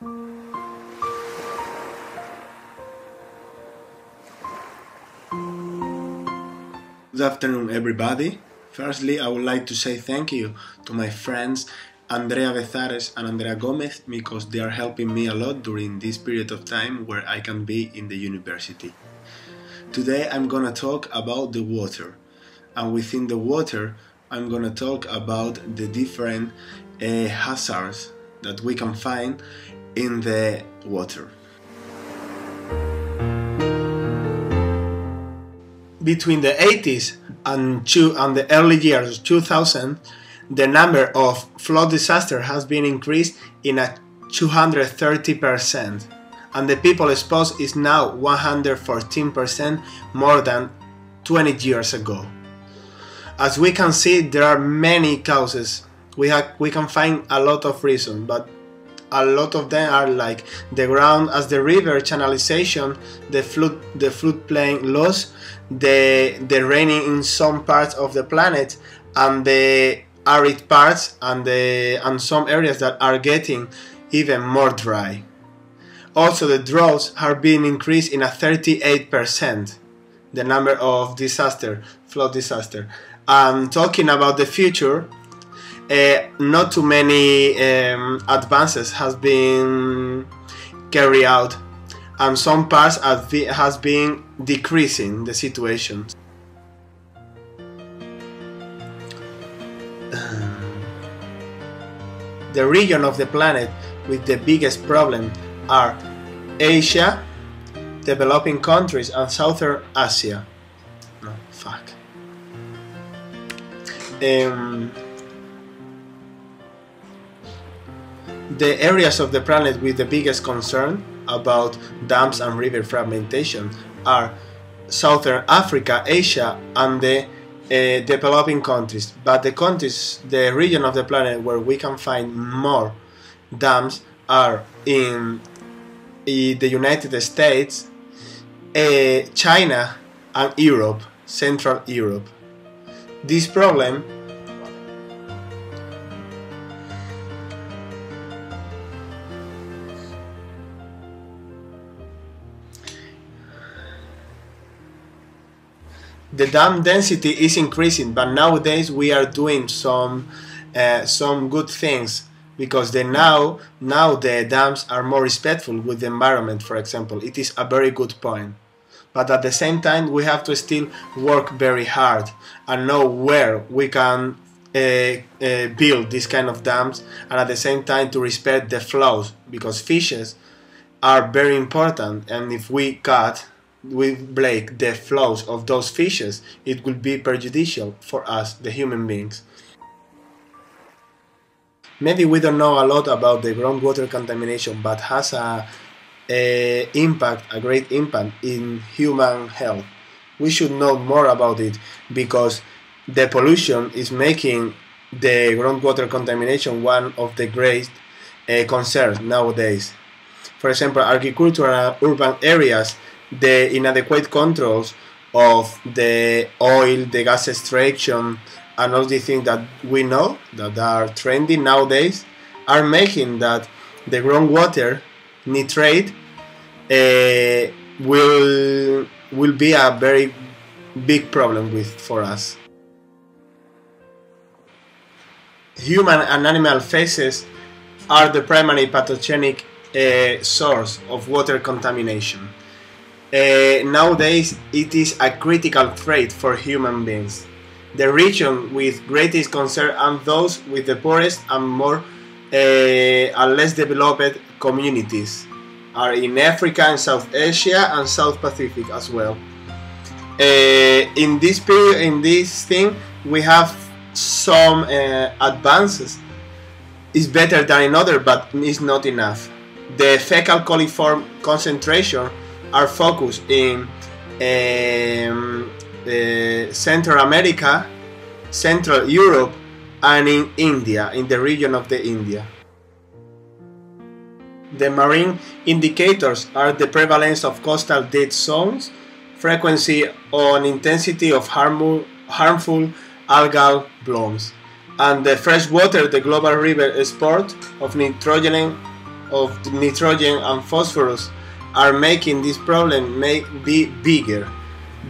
Good afternoon, everybody. Firstly, I would like to say thank you to my friends Andrea Bezares and Andrea Gomez because they are helping me a lot during this period of time where I can be in the university. Today I'm gonna talk about the water, and within the water I'm gonna talk about the different hazards that we can find in the water. Between the 80s and the early years 2000, the number of flood disasters has been increased in a 230%, and the people exposed is now 114% more than 20 years ago. As we can see, there are many causes. We can find a lot of reasons, but a lot of them are like the ground as the river channelization, the floodplain loss, the raining in some parts of the planet, and the arid parts, and some areas that are getting even more dry. Also, the droughts have been increased in a 38%, the number of flood disaster. Talking about the future, not too many advances has been carried out, and some parts has been decreasing the situation. The region of the planet with the biggest problem are Asia, developing countries, and Southern Asia. No, fuck. The areas of the planet with the biggest concern about dams and river fragmentation are Southern Africa, Asia, and the developing countries. But the region of the planet where we can find more dams are in the United States, China, and Europe, Central Europe. This problem the dam density is increasing, but nowadays we are doing some good things, because now the dams are more respectful with the environment. For example, it is a very good point. But at the same time, we have to still work very hard and know where we can build these kind of dams, and at the same time to respect the flows, because fishes are very important, and if we break the flows of those fishes, it will be prejudicial for us, the human beings. Maybe we don't know a lot about the groundwater contamination, but has a great impact in human health. We should know more about it, because the pollution is making the groundwater contamination one of the great concerns nowadays. For example, agricultural and urban areas, the inadequate controls of the oil, the gas extraction, and all the things that we know that are trending nowadays are making that the groundwater nitrate will be a very big problem for us. Human and animal feces are the primary pathogenic source of water contamination. Nowadays, it is a critical threat for human beings. The region with greatest concern are those with the poorest and more and less developed communities, are in Africa and South Asia and South Pacific as well. In this period, in this thing, we have some advances. It's better than in other, but it's not enough. The fecal coliform concentration are focused in Central America, Central Europe, and in India, in the region of the India. The marine indicators are the prevalence of coastal dead zones, frequency and intensity of harmful algal blooms, and the freshwater, the global river export of nitrogen of nitrogen and phosphorus are making this problem be bigger.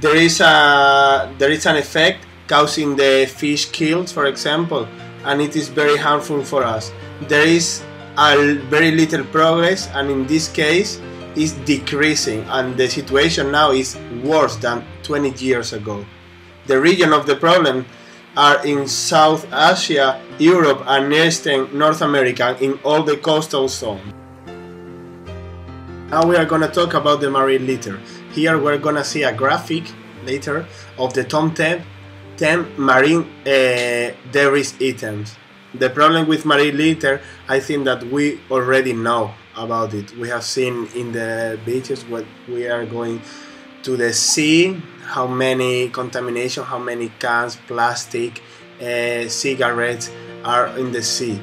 There is an effect causing the fish kills, for example, and it is very harmful for us. There is a very little progress, and in this case is decreasing, and the situation now is worse than 20 years ago. The region of the problem are in South Asia, Europe and Eastern North America, in all the coastal zone. Now we are going to talk about the marine litter. Here we're going to see a graphic later of the top 10 marine debris items. The problem with marine litter, I think that we already know about it. We have seen in the beaches when we are going to the sea how many contamination, how many cans, plastic, cigarettes are in the sea,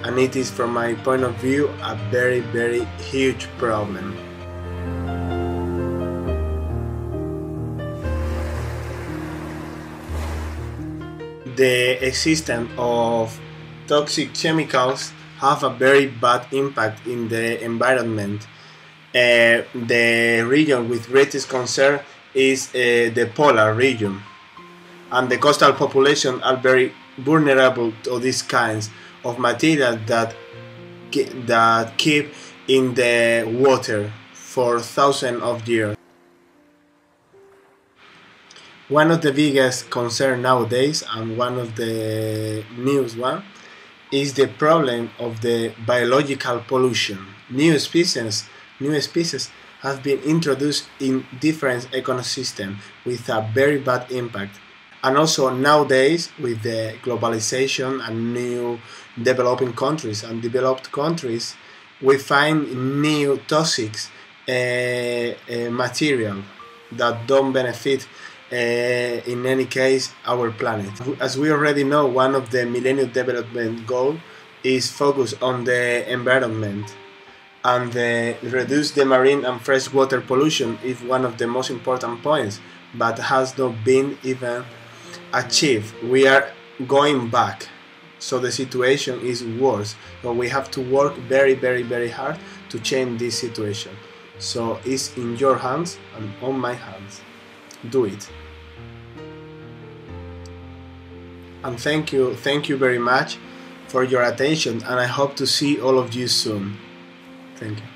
and it is, from my point of view, a very, very huge problem. The existence of toxic chemicals have a very bad impact in the environment. The region with greatest concern is the polar region, and the coastal population are very vulnerable to these kinds of material that keep in the water for thousands of years. One of the biggest concerns nowadays, and one of the newest one, is the problem of the biological pollution. New species have been introduced in different ecosystems with a very bad impact. And also nowadays, with the globalization and new developing countries and developed countries, we find new toxic material that don't benefit in any case our planet. As we already know, one of the Millennium Development Goals is focused on the environment, and reduce the marine and freshwater pollution is one of the most important points, but has not been even achieved. We are going back, so the situation is worse. So we have to work very, very, very hard to change this situation. So it's in your hands and on my hands. Do it. And thank you very much for your attention, and I hope to see all of you soon. Thank you.